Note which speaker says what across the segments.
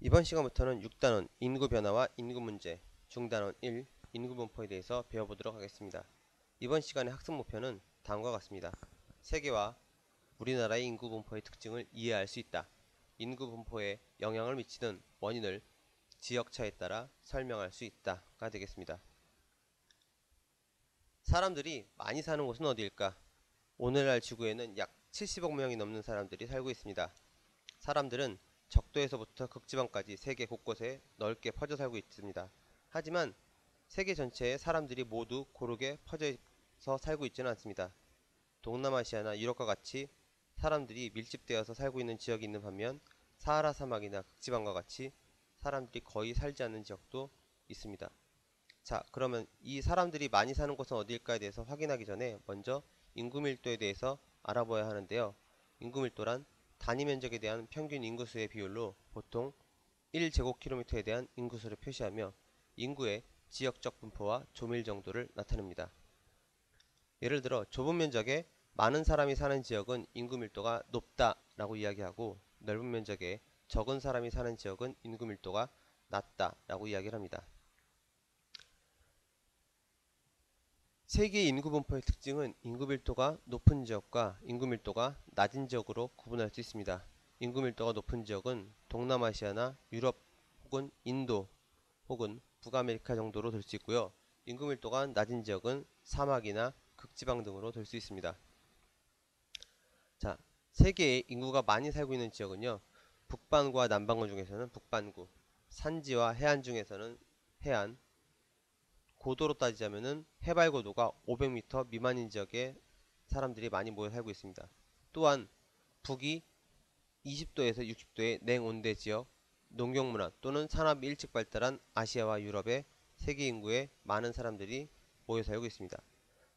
Speaker 1: 이번 시간부터는 6단원 인구 변화와 인구 문제, 중단원 1 인구 분포에 대해서 배워보도록 하겠습니다. 이번 시간의 학습 목표는 다음과 같습니다. 세계와 우리나라의 인구 분포의 특징을 이해할 수 있다. 인구 분포에 영향을 미치는 원인을 지역차에 따라 설명할 수 있다가 되겠습니다. 사람들이 많이 사는 곳은 어디일까? 오늘날 지구에는 약 70억 명이 넘는 사람들이 살고 있습니다. 사람들은 적도에서부터 극지방까지 세계 곳곳에 넓게 퍼져 살고 있습니다. 하지만 세계 전체에 사람들이 모두 고르게 퍼져서 살고 있지는 않습니다. 동남아시아나 유럽과 같이 사람들이 밀집되어서 살고 있는 지역이 있는 반면 사하라 사막이나 극지방과 같이 사람들이 거의 살지 않는 지역도 있습니다. 자, 그러면 이 사람들이 많이 사는 곳은 어디일까에 대해서 확인하기 전에 먼저 인구 밀도에 대해서 알아봐야 하는데요. 인구 밀도란 단위 면적에 대한 평균 인구수의 비율로 보통 1제곱킬로미터에 대한 인구수를 표시하며 인구의 지역적 분포와 조밀 정도를 나타냅니다. 예를 들어 좁은 면적에 많은 사람이 사는 지역은 인구 밀도가 높다라고 이야기하고 넓은 면적에 적은 사람이 사는 지역은 인구 밀도가 낮다라고 이야기를 합니다. 세계의 인구 분포의 특징은 인구 밀도가 높은 지역과 인구 밀도가 낮은 지역으로 구분할 수 있습니다. 인구 밀도가 높은 지역은 동남아시아나 유럽 혹은 인도 혹은 북아메리카 정도로 될 수 있고요. 인구 밀도가 낮은 지역은 사막이나 극지방 등으로 될 수 있습니다. 자, 세계에 인구가 많이 살고 있는 지역은요. 북반구와 남반구 중에서는 북반구, 산지와 해안 중에서는 해안, 고도로 따지자면은 해발 고도가 500m 미만인 지역에 사람들이 많이 모여 살고 있습니다. 또한 북이 20도에서 60도의 냉온대 지역, 농경문화 또는 산업이 일찍 발달한 아시아와 유럽의 세계 인구에 많은 사람들이 모여 살고 있습니다.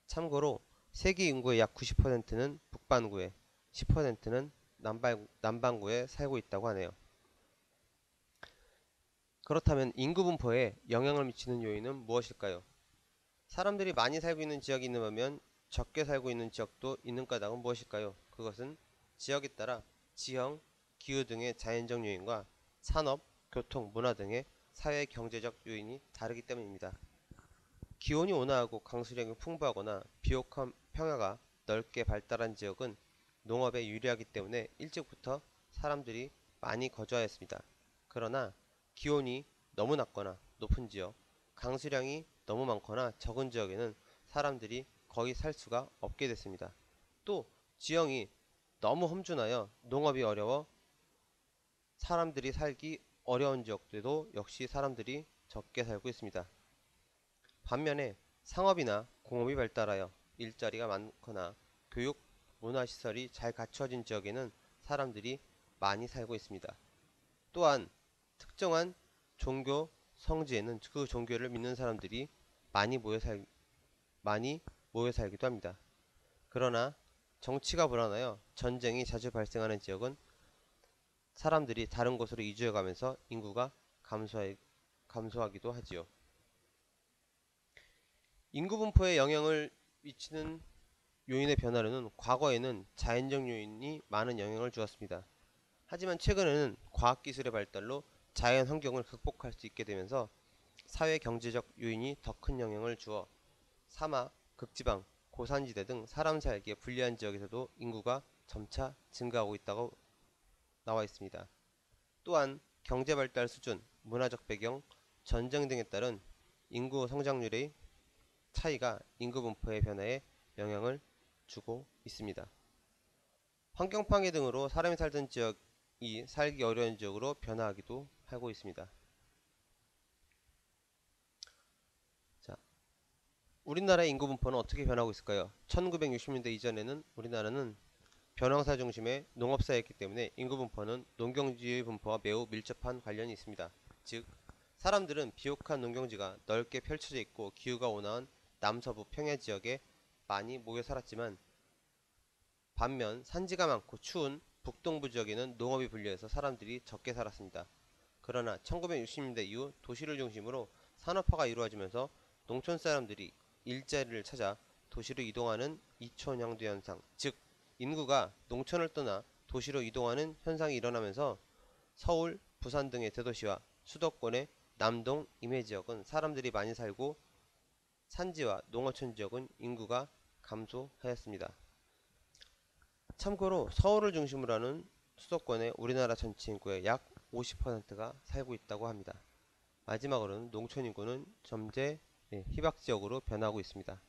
Speaker 1: 참고로 세계 인구의 약 90%는 북반구에, 10%는 남반구에 살고 있다고 하네요. 그렇다면 인구 분포에 영향을 미치는 요인은 무엇일까요? 사람들이 많이 살고 있는 지역이 있는 반면 적게 살고 있는 지역도 있는 까닭은 무엇일까요? 그것은 지역에 따라 지형, 기후 등의 자연적 요인과 산업, 교통, 문화 등의 사회 경제적 요인이 다르기 때문입니다. 기온이 온화하고 강수량이 풍부하거나 비옥한 평야가 넓게 발달한 지역은 농업에 유리하기 때문에 일찍부터 사람들이 많이 거주하였습니다. 그러나 기온이 너무 낮거나 높은 지역, 강수량이 너무 많거나 적은 지역에는 사람들이 거의 살 수가 없게 됐습니다. 또 지형이 너무 험준하여 농업이 어려워 사람들이 살기 어려운 지역들도 역시 사람들이 적게 살고 있습니다. 반면에 상업이나 공업이 발달하여 일자리가 많거나 교육, 문화시설이 잘 갖춰진 지역에는 사람들이 많이 살고 있습니다. 또한 특정한 종교 성지에는 그 종교를 믿는 사람들이 많이 모여 살기도 합니다. 그러나 정치가 불안하여 전쟁이 자주 발생하는 지역은 사람들이 다른 곳으로 이주해 가면서 인구가 감소하기도 하지요. 인구 분포에 영향을 미치는 요인의 변화로는 과거에는 자연적 요인이 많은 영향을 주었습니다. 하지만 최근에는 과학기술의 발달로 자연 환경을 극복할 수 있게 되면서 사회 경제적 요인이 더 큰 영향을 주어 사막, 극지방, 고산지대 등 사람 살기에 불리한 지역에서도 인구가 점차 증가하고 있다고 나와 있습니다. 또한 경제 발달 수준, 문화적 배경, 전쟁 등에 따른 인구 성장률의 차이가 인구 분포의 변화에 영향을 주고 있습니다. 환경 파괴 등으로 사람이 살던 지역이 살기 어려운 지역으로 변화하기도 하고 있습니다. 자, 우리나라의 인구 분포는 어떻게 변하고 있을까요? 1960년대 이전에는 우리나라는 벼랑사 중심의 농업사였기 때문에 인구 분포는 농경지의 분포와 매우 밀접한 관련이 있습니다. 즉, 사람들은 비옥한 농경지가 넓게 펼쳐져 있고 기후가 온화한 남서부 평야 지역에 많이 모여 살았지만 반면 산지가 많고 추운 북동부 지역에는 농업이 불리해서 사람들이 적게 살았습니다. 그러나 1960년대 이후 도시를 중심으로 산업화가 이루어지면서 농촌 사람들이 일자리를 찾아 도시로 이동하는 이촌향도 현상, 즉 인구가 농촌을 떠나 도시로 이동하는 현상이 일어나면서 서울, 부산 등의 대도시와 수도권의 남동, 임해 지역은 사람들이 많이 살고 산지와 농어촌 지역은 인구가 감소하였습니다. 참고로 서울을 중심으로 하는 수도권의 우리나라 전체 인구의 약 50%가 살고 있다고 합니다. 마지막으로는 농촌 인구는 점점 희박지역으로 변하고 있습니다.